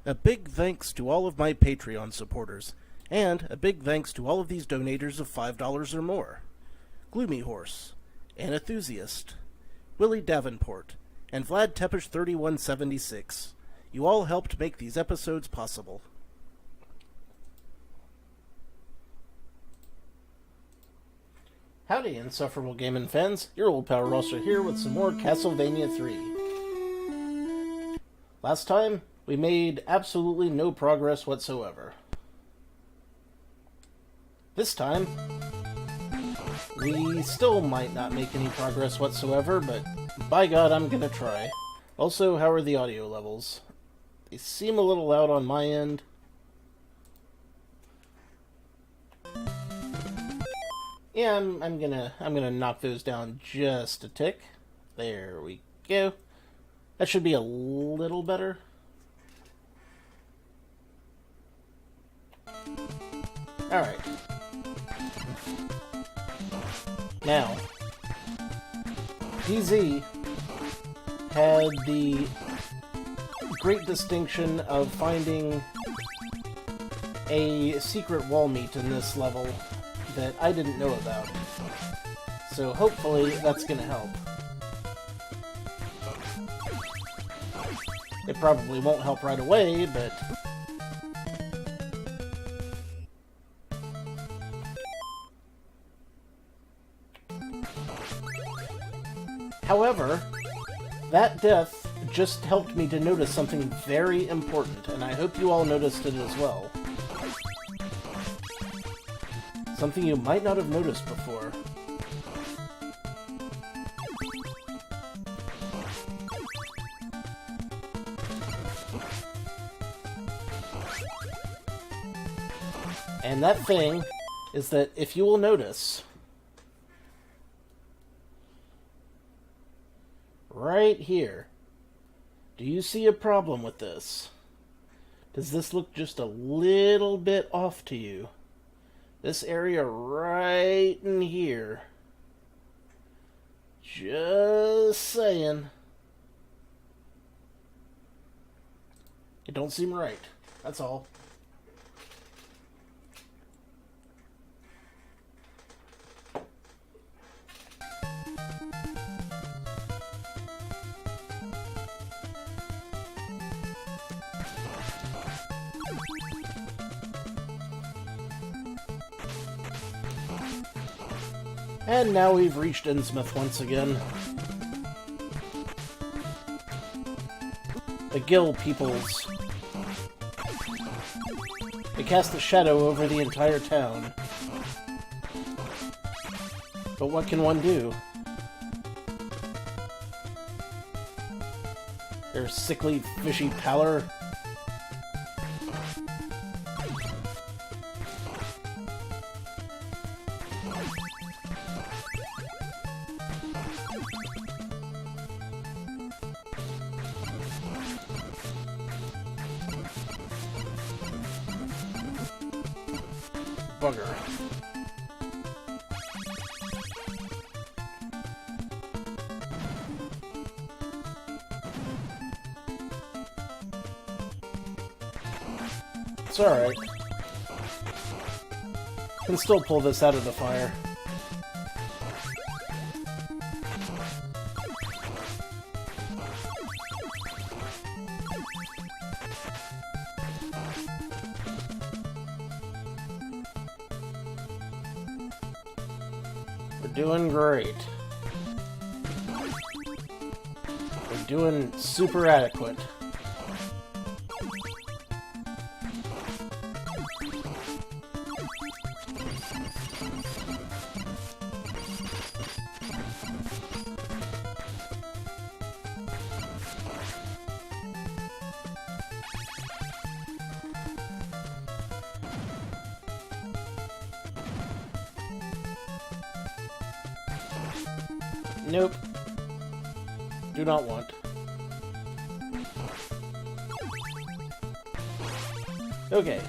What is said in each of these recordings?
A big thanks to all of my Patreon supporters, and a big thanks to all of these donators of $5 or more. Gloomy Horse, Anenthusiast, Willie Davenport, and Vlad Tepish 3176. You all helped make these episodes possible. Howdy, insufferable gaming fans. Your old pal Roster here with some more Castlevania 3. Last time, we made absolutely no progress whatsoever. This time, we still might not make any progress whatsoever, but by God, I'm gonna try. Also, how are the audio levels? They seem a little loud on my end. Yeah, I'm gonna knock those down just a tick. There we go. That should be a little better. Alright. Now, DZ had the great distinction of finding a secret wall meat in this level that I didn't know about. So hopefully that's gonna help. It probably won't help right away, but however, that death just helped me to notice something very important, and I hope you all noticed it as well. Something you might not have noticed before. And that thing is that if you will notice, right here, do you see a problem with this? Does this look just a little bit off to you? This area right in here. Just saying. It don't seem right. That's all. And now we've reached Innsmouth once again. The Gill peoples. They cast a shadow over the entire town. But what can one do? Their sickly, fishy pallor. Bugger. It's alright. Can still pull this out of the fire. Doing great. We're doing super adequate. Nope. Do not want. Okay.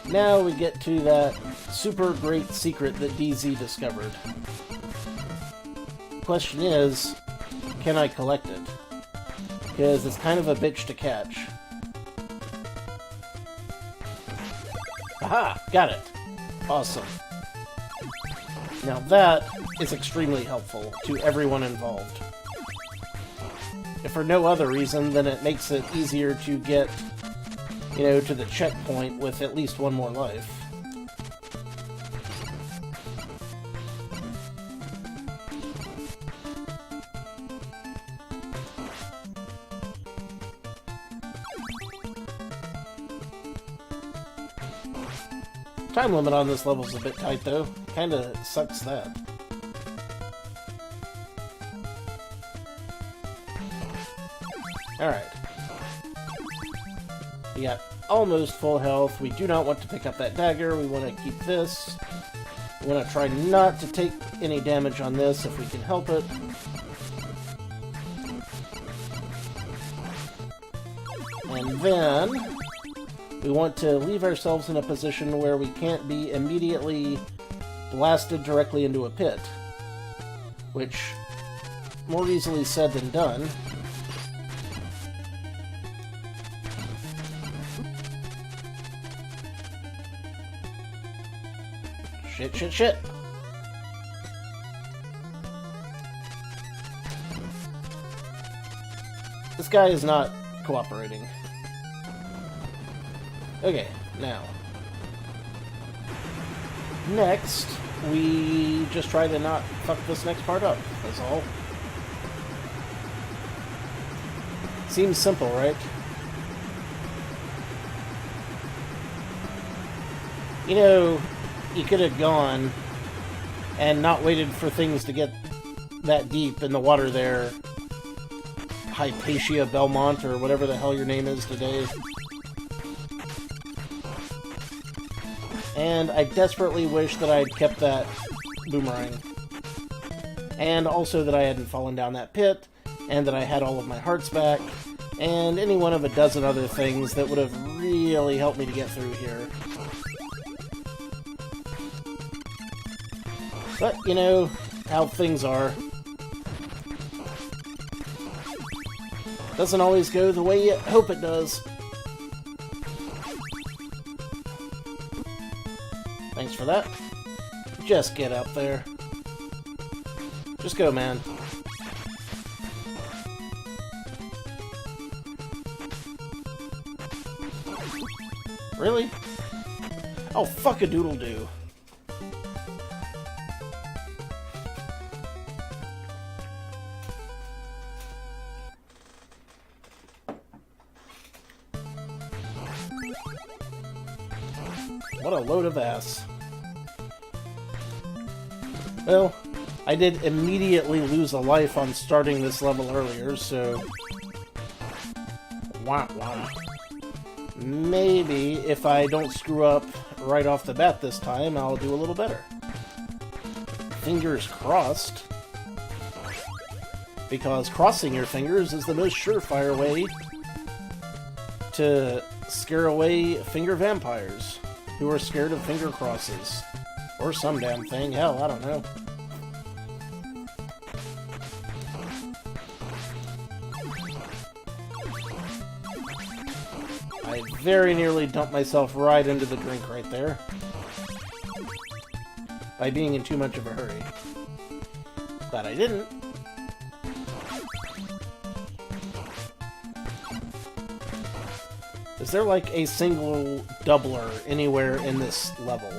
Now we get to that super great secret that DZ discovered. The question is, can I collect it? because it's kind of a bitch to catch. Aha! Got it! Awesome. Now that is extremely helpful to everyone involved. If for no other reason, then it makes it easier to get, you know, to the checkpoint with at least one more life. Time limit on this level's a bit tight, though. Kinda sucks that. Alright. We got almost full health. We do not want to pick up that dagger. We want to keep this. We want to try not to take any damage on this if we can help it. And then we want to leave ourselves in a position where we can't be immediately blasted directly into a pit. Which, more easily said than done. Shit, shit, shit! This guy is not cooperating. Okay, now. Next, we just try to not fuck this next part up, that's all. Seems simple, right? You know, you could have gone and not waited for things to get that deep in the water there. Hypatia Belmont, or whatever the hell your name is today. And I desperately wish that I had kept that boomerang. And also that I hadn't fallen down that pit, and that I had all of my hearts back, and any one of a dozen other things that would have really helped me to get through here. But, you know, how things are. Doesn't always go the way you hope it does. Thanks for that. Just get up there. Just go, man. Really? Oh, fuck a doodle-doo. What a load of ass. Well, I did immediately lose a life on starting this level earlier, so... Wah, wah. Maybe, if I don't screw up right off the bat this time, I'll do a little better. Fingers crossed. Because crossing your fingers is the most surefire way to scare away finger vampires who are scared of finger crosses. Or some damn thing. Hell, I don't know. I very nearly dumped myself right into the drink right there. By being in too much of a hurry. Glad I didn't. Is there like a single doubler anywhere in this level?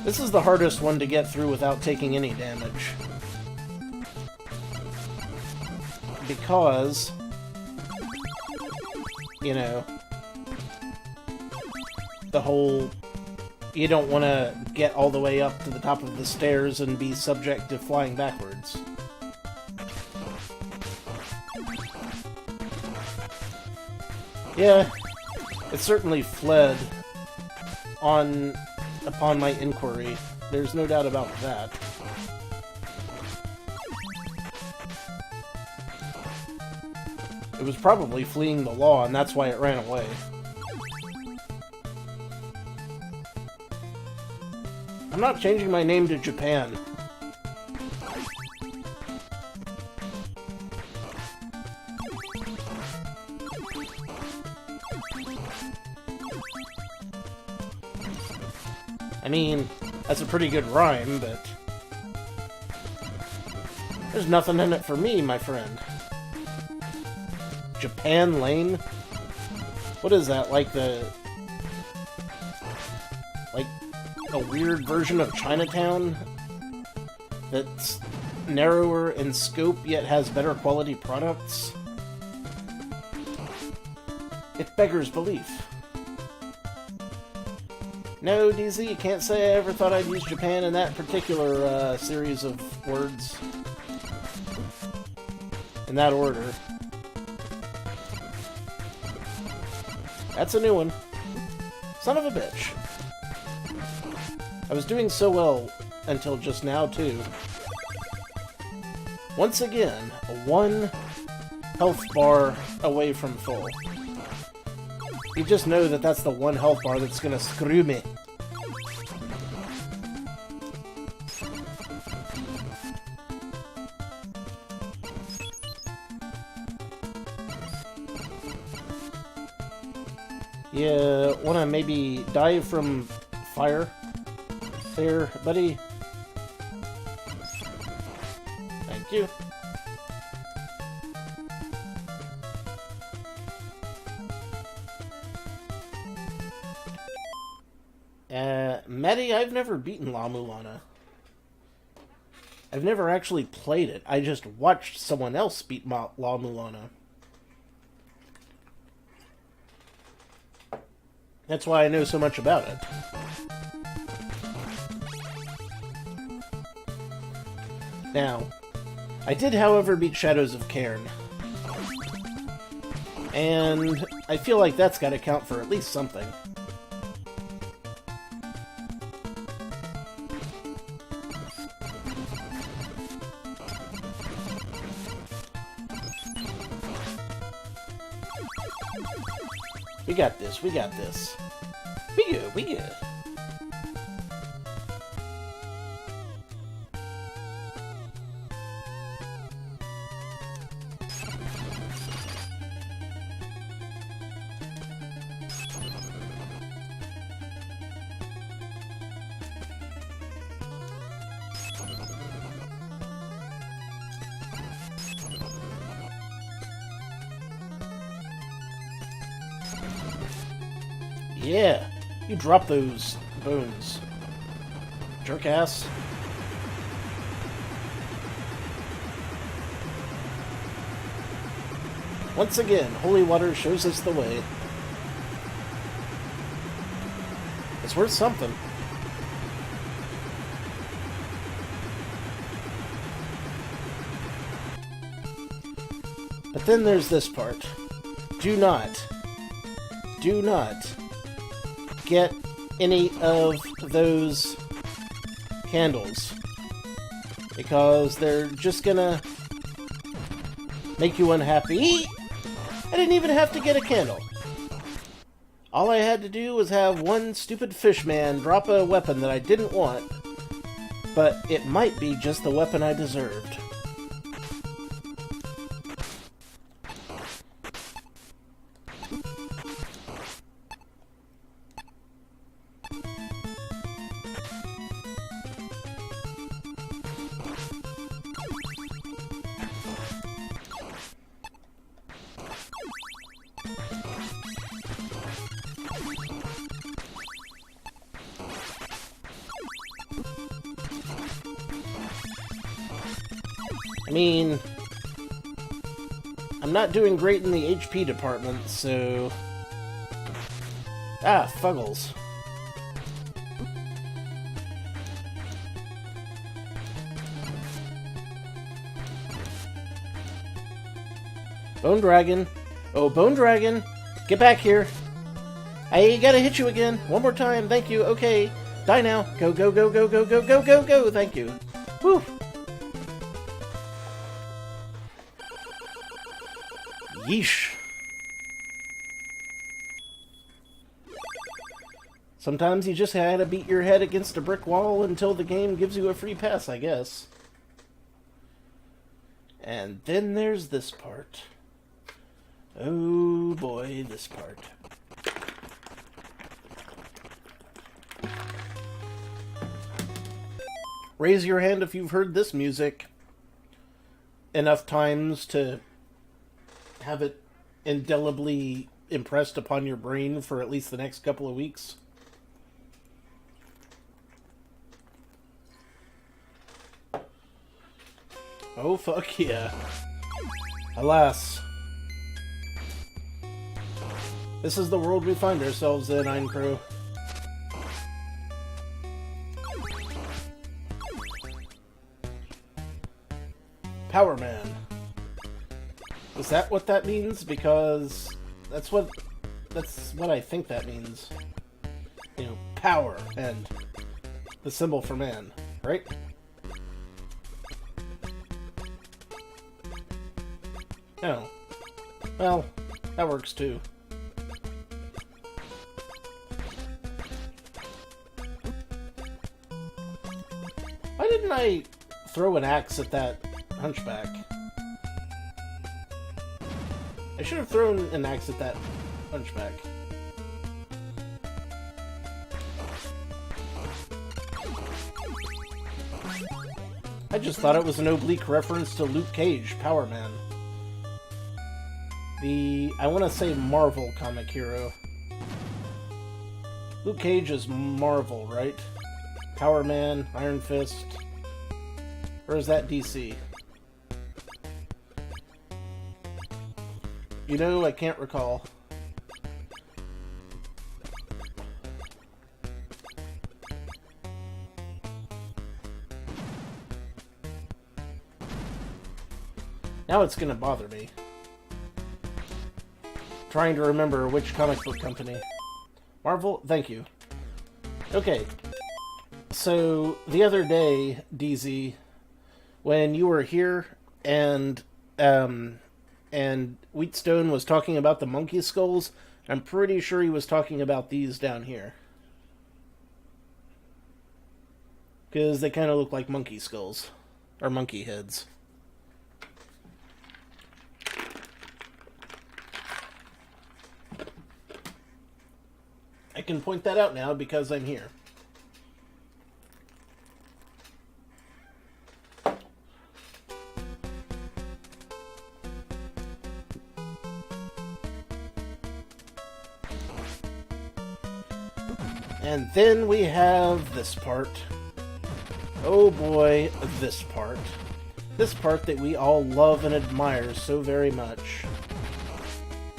This is the hardest one to get through without taking any damage. Because, you know, the whole... You don't want to get all the way up to the top of the stairs and be subject to flying backwards. Yeah, it certainly fled upon my inquiry. There's no doubt about that. It was probably fleeing the law, and that's why it ran away. I'm not changing my name to Japan. I mean, that's a pretty good rhyme, but there's nothing in it for me, my friend. Japan Lane? What is that, like a weird version of Chinatown that's narrower in scope yet has better quality products? It beggars belief. No, DZ, you can't say I ever thought I'd use Japan in that particular series of words. In that order. That's a new one. Son of a bitch. I was doing so well until just now, too. Once again, a 1 health bar away from full. You just know that that's the 1 health bar that's gonna screw me. Yeah, wanna maybe dive from fire? There, buddy. Thank you. Medi, I've never beaten La Mulana. I've never actually played it. I just watched someone else beat La Mulana. That's why I know so much about it. Now, I did, however, beat Shadows of Cairn. And I feel like that's gotta count for at least something. We got this, we got this. We good, we good. Yeah, you drop those bones. Jerk ass. Once again, holy water shows us the way. It's worth something. But then there's this part. Do not get any of those candles, because they're just gonna make you unhappy. I didn't even have to get a candle. All I had to do was have one stupid fish man drop a weapon that I didn't want, but it might be just the weapon I deserved. I mean, I'm not doing great in the HP department, so... Ah, fuggles. Bone Dragon. Oh, Bone Dragon. Get back here. I gotta hit you again. One more time. Thank you. Okay. Die now. Go, go, go, go, go, go, go, go, go. Thank you. Whew. Yeesh. Sometimes you just gotta beat your head against a brick wall until the game gives you a free pass, I guess. And then there's this part. Oh boy, this part. Raise your hand if you've heard this music enough times to have it indelibly impressed upon your brain for at least the next couple of weeks. Oh, fuck yeah. Alas. This is the world we find ourselves in, Ein Crew. Power Man. Is that what that means? Because that's what I think that means. You know, power and the symbol for man, right? Oh. Well, that works too. Why didn't I throw an axe at that hunchback? I should have thrown an axe at that hunchback. I just thought it was an oblique reference to Luke Cage, Power Man. I want to say Marvel comic hero. Luke Cage is Marvel, right? Power Man, Iron Fist. Or is that DC? You know, I can't recall. Now it's gonna bother me. Trying to remember which comic book company. Marvel? Thank you. Okay. So, the other day, DZ, when you were here, and Wheatstone was talking about the monkey skulls, I'm pretty sure he was talking about these down here. Because they kind of look like monkey skulls. Or monkey heads. I can point that out now because I'm here. And then we have this part. Oh boy, this part. This part that we all love and admire so very much.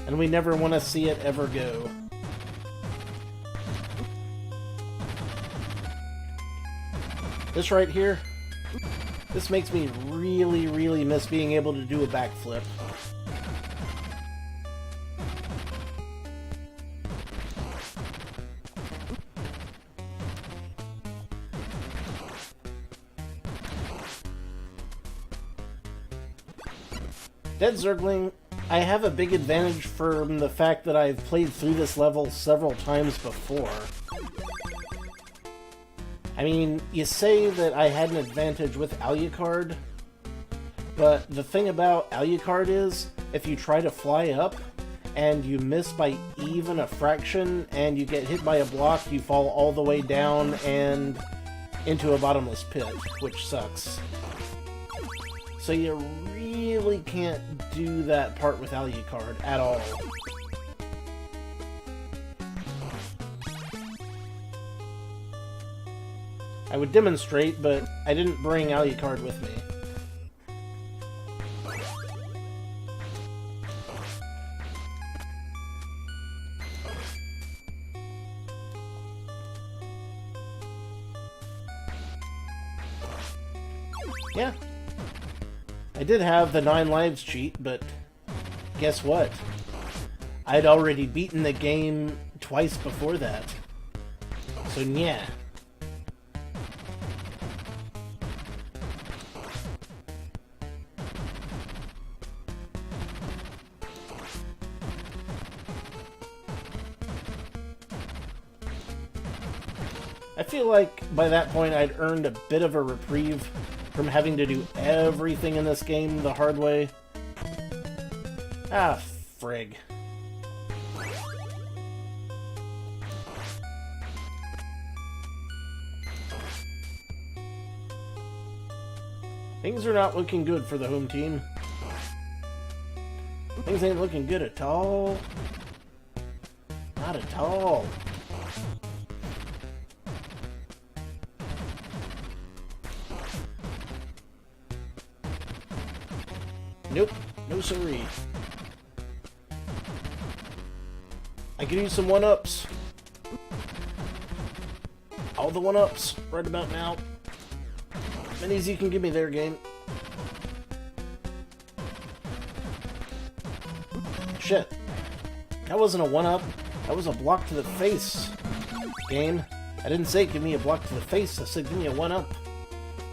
And we never want to see it ever go. This right here, this makes me really, really miss being able to do a backflip. Dead Zergling, I have a big advantage from the fact that I've played through this level several times before. I mean, you say that I had an advantage with Alucard, but the thing about Alucard is, if you try to fly up, and you miss by even a fraction, and you get hit by a block, you fall all the way down and into a bottomless pit, which sucks. So you really can't do that part with Alucard at all. I would demonstrate, but I didn't bring Alucard with me. Yeah. I did have the 9 lives cheat, but guess what? I'd already beaten the game twice before that. So yeah. I feel like by that point I'd earned a bit of a reprieve from having to do everything in this game the hard way. Ah, frig. Things are not looking good for the home team. Things ain't looking good at all. Not at all. Nope. No siree. I can use some one-ups. All the one-ups right about now. Many as you can give me there, game. Shit. That wasn't a one-up. That was a block to the face, game. I didn't say give me a block to the face. I said give me a one-up.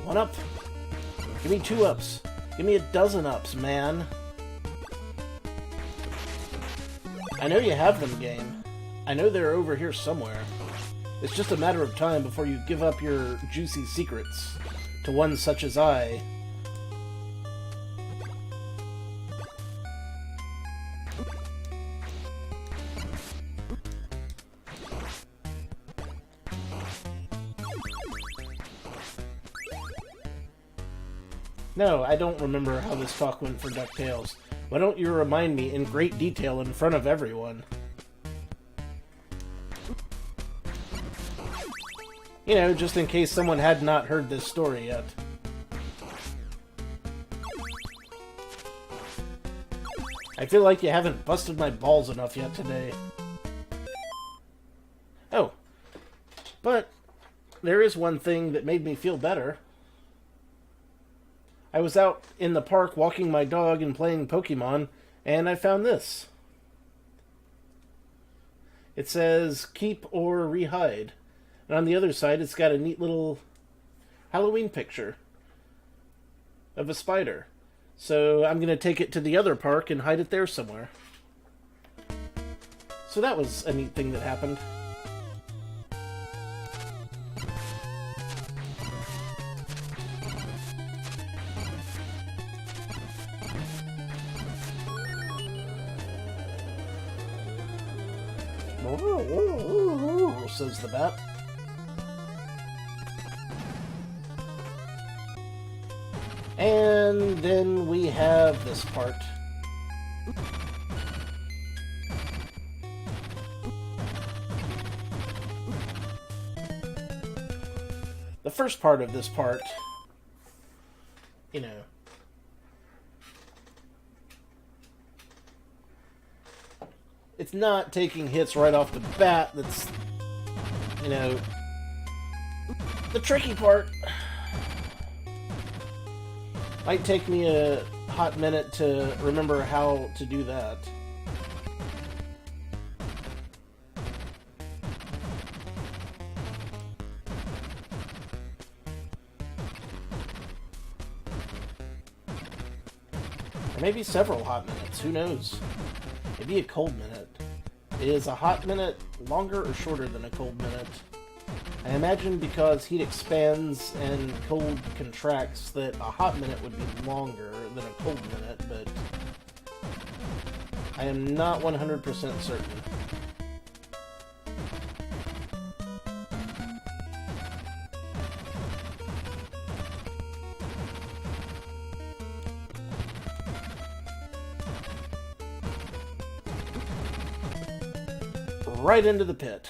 One-up. Give me two-ups. Give me a dozen ups, man. I know you have them, game. I know they're over here somewhere. It's just a matter of time before you give up your juicy secrets to one such as I. No, I don't remember how this talk went for DuckTales. Why don't you remind me in great detail in front of everyone? You know, just in case someone had not heard this story yet. I feel like you haven't busted my balls enough yet today. Oh. But there is one thing that made me feel better. I was out in the park walking my dog and playing Pokemon, and I found this. It says, keep or rehide. And on the other side, it's got a neat little Halloween picture of a spider. So I'm going to take it to the other park and hide it there somewhere. So that was a neat thing that happened. Says the bat. And then we have this part. The first part of this part, you know, it's not taking hits right off the bat that's, you know, the tricky part. Might take me a hot minute to remember how to do that. Or maybe several hot minutes, who knows? Maybe a cold minute. Is a hot minute longer or shorter than a cold minute? I imagine because heat expands and cold contracts that a hot minute would be longer than a cold minute, but I am not 100% certain. Right into the pit.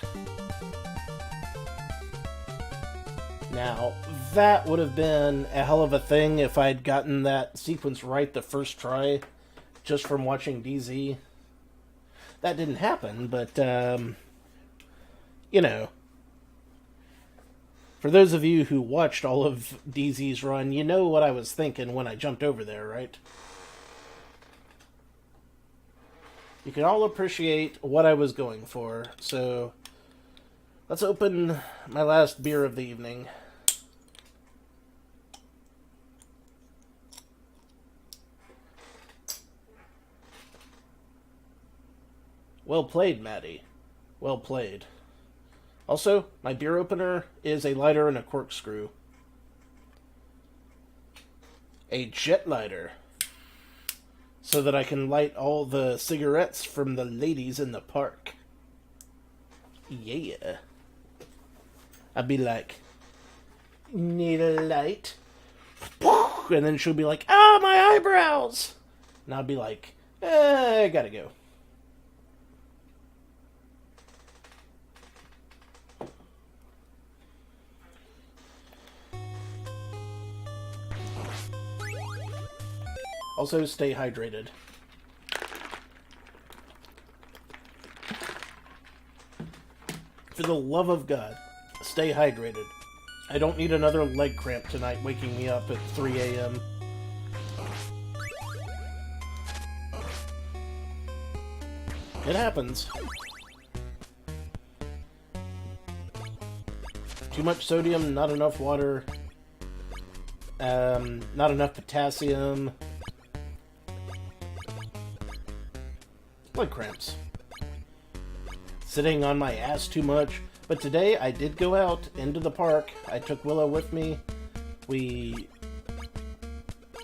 Now, that would have been a hell of a thing if I'd gotten that sequence right the first try, just from watching DZ. That didn't happen, but, you know, for those of you who watched all of DZ's run, you know what I was thinking when I jumped over there, right? You can all appreciate what I was going for, so let's open my last beer of the evening. Well played, Maddie. Well played. Also, my beer opener is a lighter and a corkscrew. A jet lighter. So that I can light all the cigarettes from the ladies in the park. Yeah. I'd be like, need a light? And then she'll be like, ah, my eyebrows! And I'll be like, I gotta go. Also, stay hydrated. For the love of God, stay hydrated. I don't need another leg cramp tonight waking me up at 3 a.m. It happens. Too much sodium, not enough water, not enough potassium. Leg cramps. Sitting on my ass too much. But today I did go out into the park. I took Willow with me. We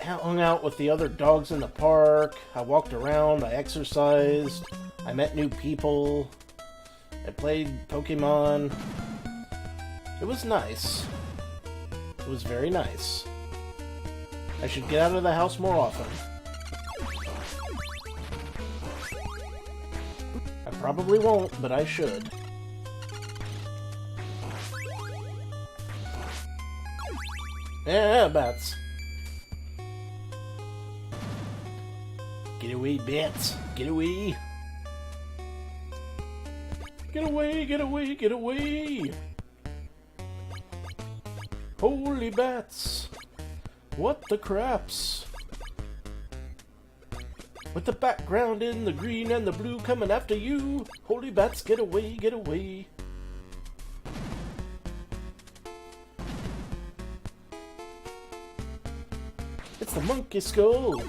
hung out with the other dogs in the park. I walked around. I exercised. I met new people. I played Pokemon. It was nice. It was very nice. I should get out of the house more often. I probably won't, but I should. Yeah, bats. Get away, bats. Get away. Get away, get away, get away. Holy bats. What the craps? With the background in the green and the blue coming after you. Holy bats, get away, get away. It's the monkey skull.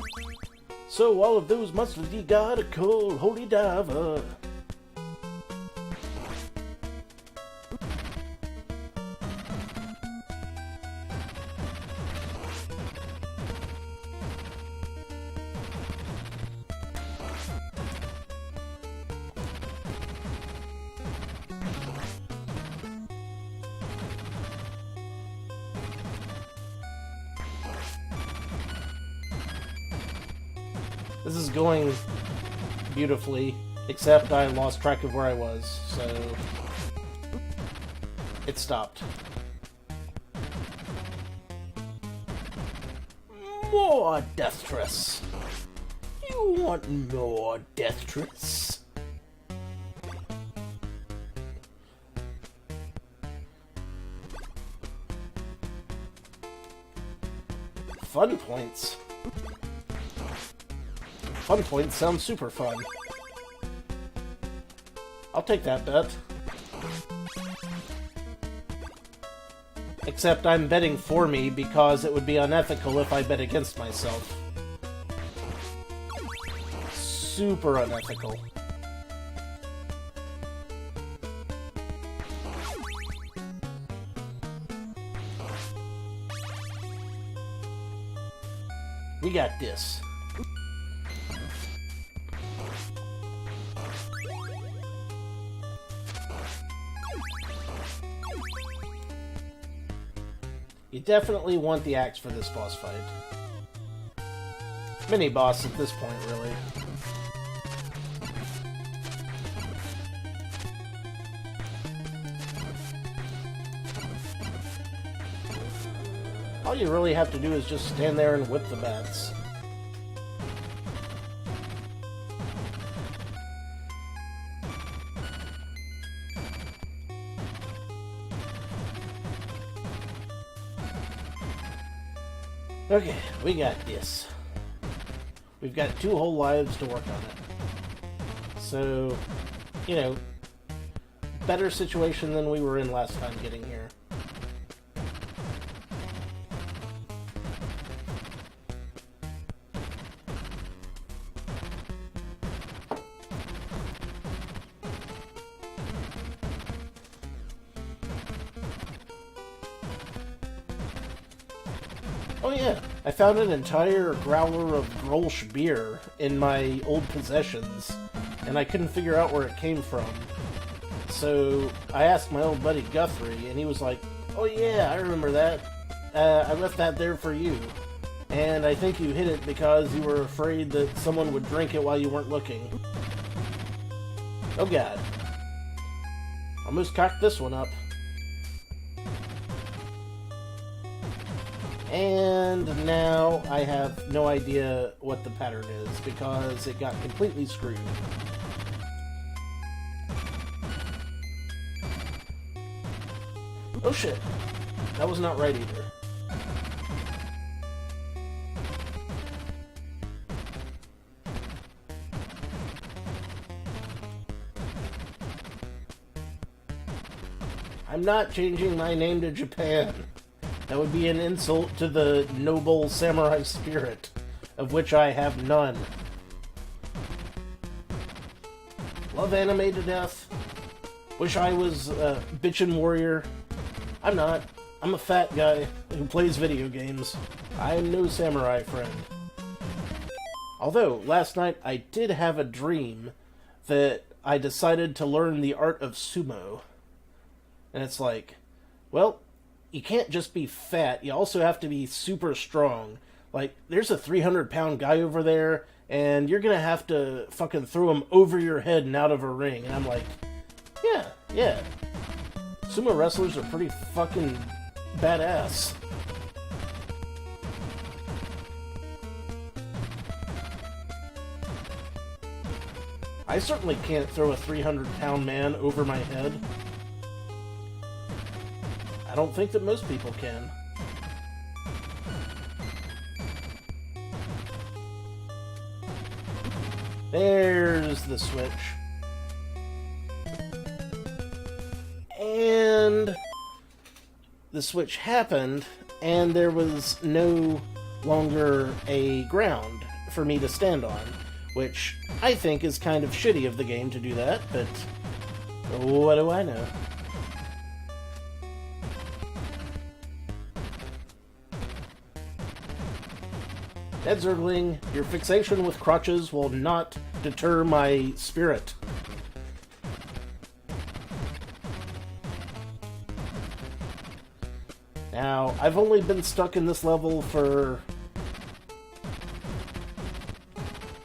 So all of those monsters you gotta call Holy Diver. This is going beautifully, except I lost track of where I was, so it stopped. More Deathtress. You want more Deathtress? Fun points. Fun points sounds super fun. I'll take that bet. Except I'm betting for me because it would be unethical if I bet against myself. Super unethical. We got this. You definitely want the axe for this boss fight. Mini-boss at this point, really. All you really have to do is just stand there and whip the bats. Okay, we got this. We've got 2 whole lives to work on it. So, you know, better situation than we were in last time getting here. Oh yeah, I found an entire growler of Grolsch beer in my old possessions, and I couldn't figure out where it came from. So I asked my old buddy Guthrie, and he was like, "Oh yeah, I remember that. I left that there for you. And I think you hid it because you were afraid that someone would drink it while you weren't looking." Oh god. Almost cocked this one up. And now I have no idea what the pattern is because it got completely screwed. Oh shit. That was not right either. I'm not changing my name to Japan. That would be an insult to the noble samurai spirit, of which I have none. Love anime to death. Wish I was a bitchin' warrior. I'm not. I'm a fat guy who plays video games. I'm no samurai friend. Although, last night I did have a dream that I decided to learn the art of sumo. And it's like, well, you can't just be fat, you also have to be super strong. Like, there's a 300-pound guy over there, and you're gonna have to fucking throw him over your head and out of a ring. And I'm like, yeah. Sumo wrestlers are pretty fucking badass. I certainly can't throw a 300-pound man over my head. I don't think that most people can. There's the switch. And the switch happened, and there was no longer a ground for me to stand on, which I think is kind of shitty of the game to do that, but what do I know? Dead Zergling, your fixation with crotches will not deter my spirit. Now, I've only been stuck in this level for...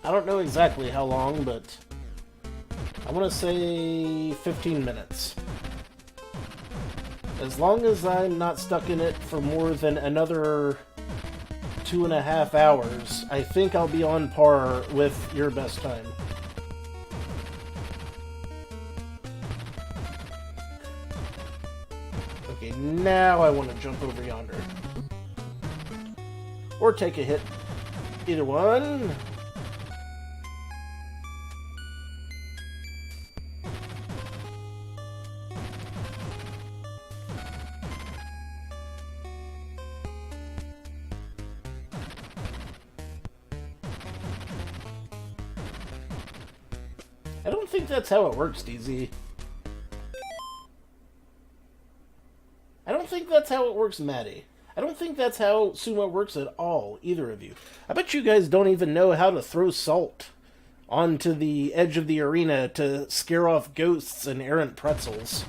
I don't know exactly how long, but I want to say 15 minutes. As long as I'm not stuck in it for more than another 2.5 hours, I think I'll be on par with your best time. Okay, now I want to jump over yonder. Or take a hit. Either one. I don't think that's how it works, DZ. I don't think that's how it works, Maddie. I don't think that's how sumo works at all, either of you. I bet you guys don't even know how to throw salt onto the edge of the arena to scare off ghosts and errant pretzels.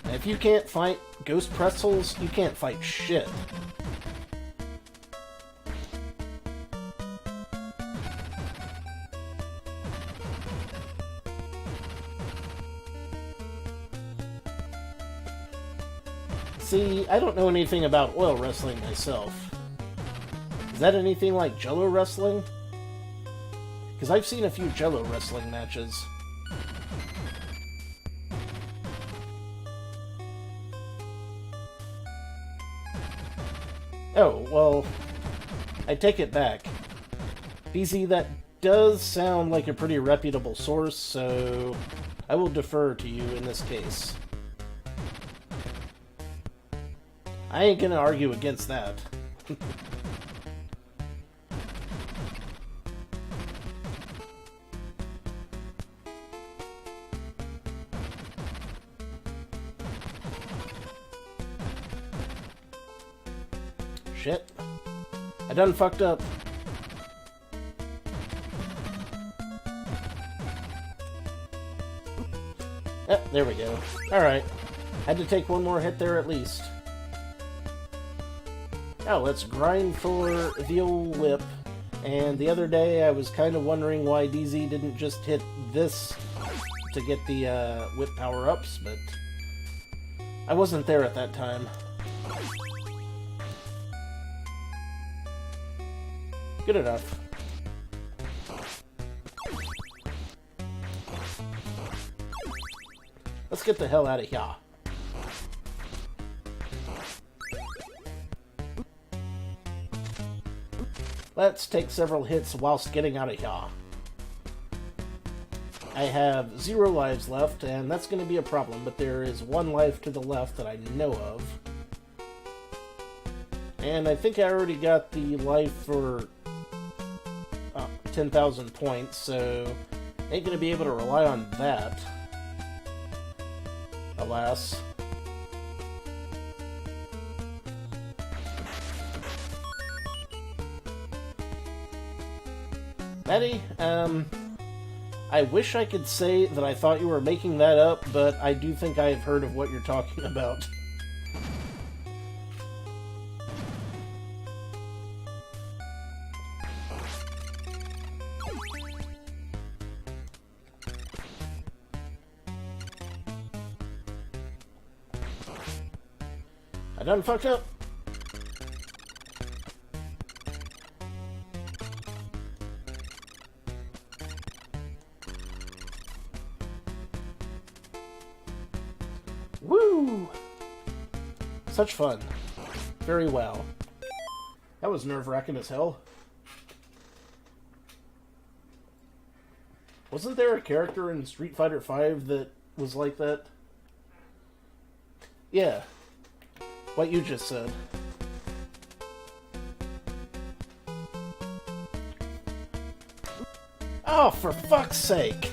If you can't fight ghost pretzels, you can't fight shit. See, I don't know anything about oil wrestling myself. Is that anything like Jello wrestling? Because I've seen a few Jello wrestling matches. Oh, well, I take it back. BZ, that does sound like a pretty reputable source, so I will defer to you in this case. I ain't gonna argue against that. Shit. I done fucked up. There we go. Alright. Had to take one more hit there at least. Now let's grind for the old whip. And the other day I was kind of wondering why DZ didn't just hit this to get the whip power-ups, but I wasn't there at that time. Good enough. Let's get the hell out of here. Let's take several hits whilst getting out of here. I have 0 lives left, and that's going to be a problem, but there is 1 life to the left that I know of. And I think I already got the life for 10,000 points, so ain't going to be able to rely on that. Alas. Maddie, I wish I could say that I thought you were making that up, but I do think I have heard of what you're talking about. I done fucked up. Woo! Such fun. Very well. That was nerve-wracking as hell. Wasn't there a character in Street Fighter V that was like that? Yeah. What you just said. Oh, for fuck's sake!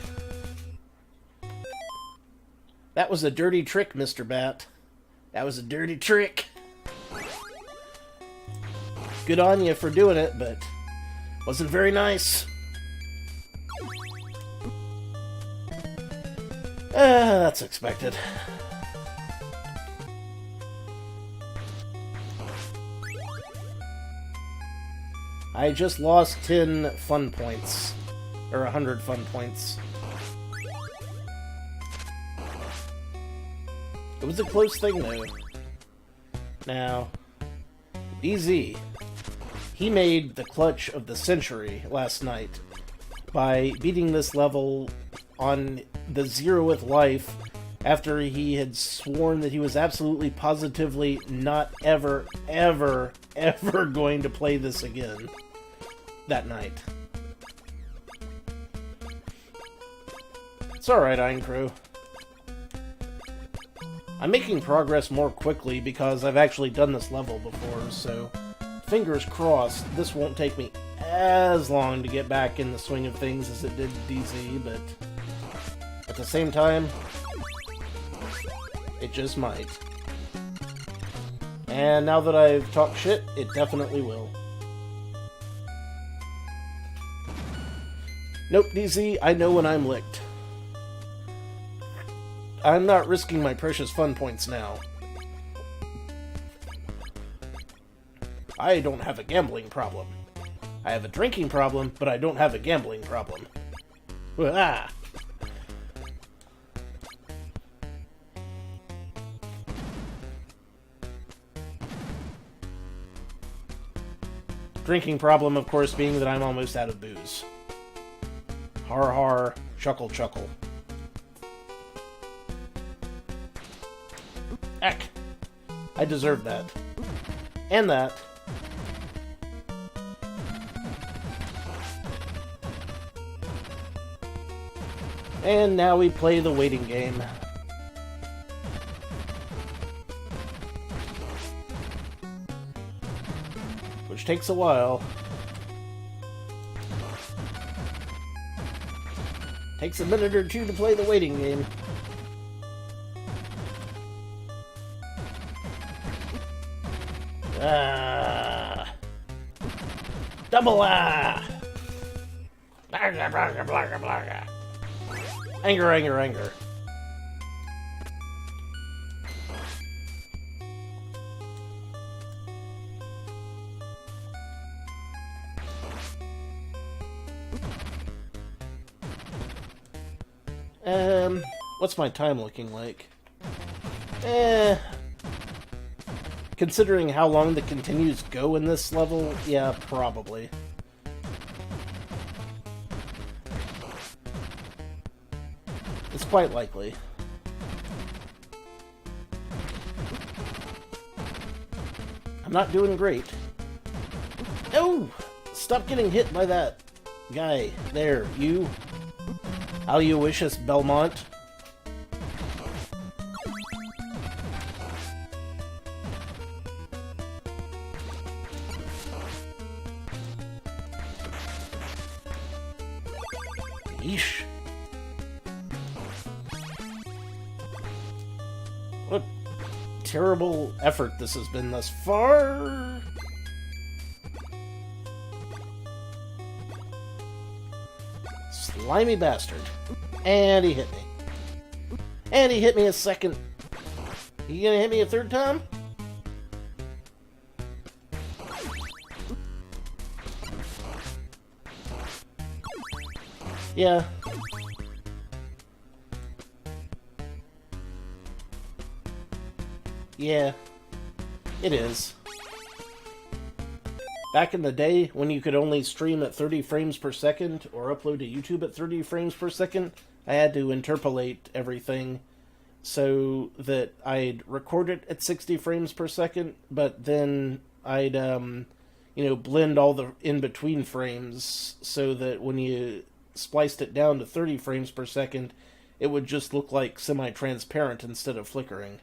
That was a dirty trick, Mr. Bat. That was a dirty trick. Good on you for doing it, but wasn't very nice. That's expected. I just lost 10 fun points. Or 100 fun points. It was a close thing, though. Now, DZ, he made the clutch of the century last night by beating this level on the 0th life after he had sworn that he was absolutely positively not ever, ever, ever going to play this again that night. It's alright, Iron Crow. I'm making progress more quickly because I've actually done this level before, so fingers crossed this won't take me as long to get back in the swing of things as it did DZ, but at the same time, it just might. And now that I've talked shit, it definitely will. Nope, DZ, I know when I'm licked. I'm not risking my precious fun points now. I don't have a gambling problem. I have a drinking problem, but I don't have a gambling problem. Ah! Drinking problem, of course, being that I'm almost out of booze. Har har, chuckle chuckle. Heck! I deserve that. And that. And now we play the waiting game. which takes a while. Takes a minute or two to play the waiting game. Double Anger, anger, anger. What's my time looking like? Considering how long the continues go in this level, yeah, probably. It's quite likely. I'm not doing great. No! Stop getting hit by that guy. There, you. Aloysius Belmont. Yeesh. What a terrible effort this has been thus far. Slimy bastard. And he hit me. And he hit me a second. You gonna hit me a third time? Yeah. Yeah. It is. Back in the day, when you could only stream at 30 frames per second, or upload to YouTube at 30 frames per second, I had to interpolate everything so that I'd record it at 60 frames per second, but then I'd, blend all the in-between frames so that when you spliced it down to 30 frames per second, it would just look like semi-transparent instead of flickering.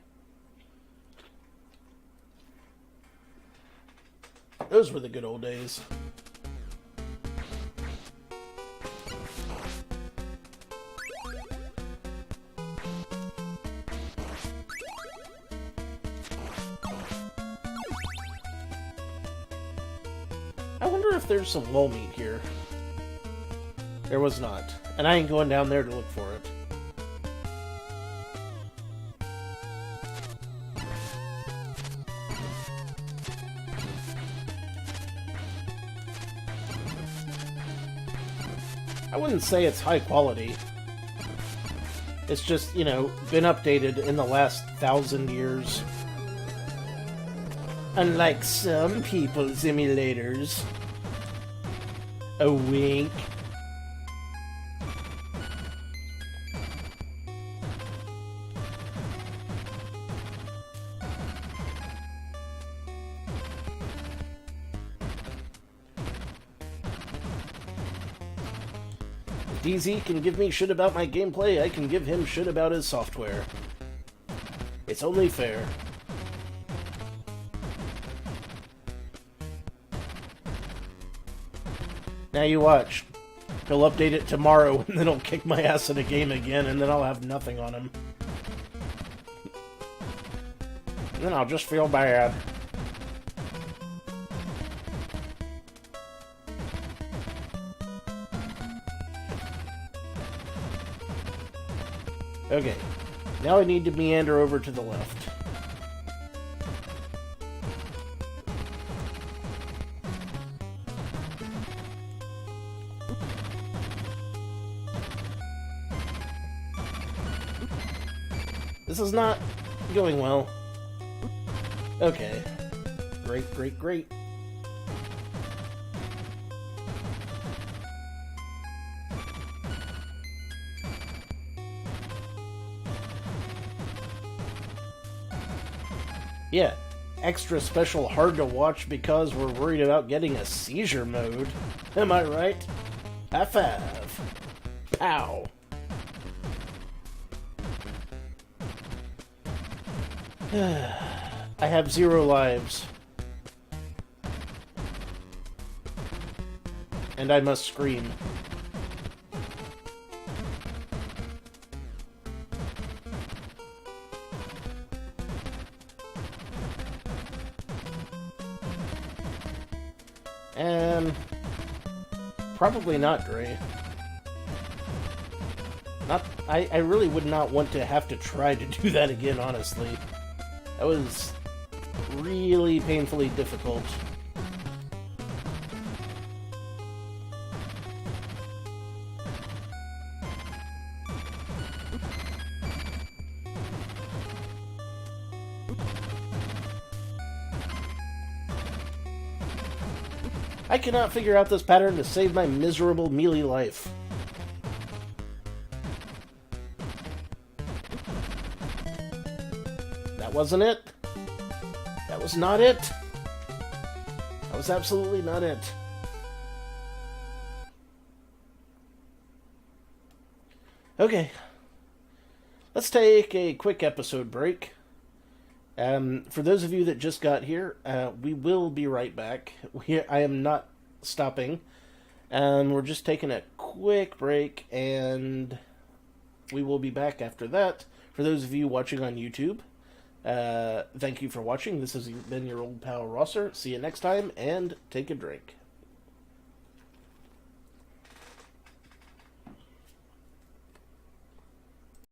Those were the good old days. I wonder if there's some wall meat here. There was not. And I ain't going down there to look for it. I wouldn't say it's high quality. It's just, been updated in the last 1,000 years. Unlike some people's emulators. A wink. DZ can give me shit about my gameplay, I can give him shit about his software. It's only fair. Now you watch. He'll update it tomorrow, and then he'll kick my ass in a game again, and then I'll have nothing on him. And then I'll just feel bad. Okay, now I need to meander over to the left. This is not going well. Okay. Great, great, great. Yeah, extra special hard to watch because we're worried about getting a seizure mode. Am I right? High five. Pow. I have 0 lives. And I must scream. And probably not Dre. I really would not want to have to try to do that again, honestly. That was really painfully difficult. I cannot figure out this pattern to save my miserable melee life. That wasn't it. That was not it. That was absolutely not it. Okay. Let's take a quick episode break. For those of you that just got here, we will be right back. I am not stopping. We're just taking a quick break, and we will be back after that. For those of you watching on YouTube, thank you for watching. This has been your old pal Rosser. See you next time, and take a drink.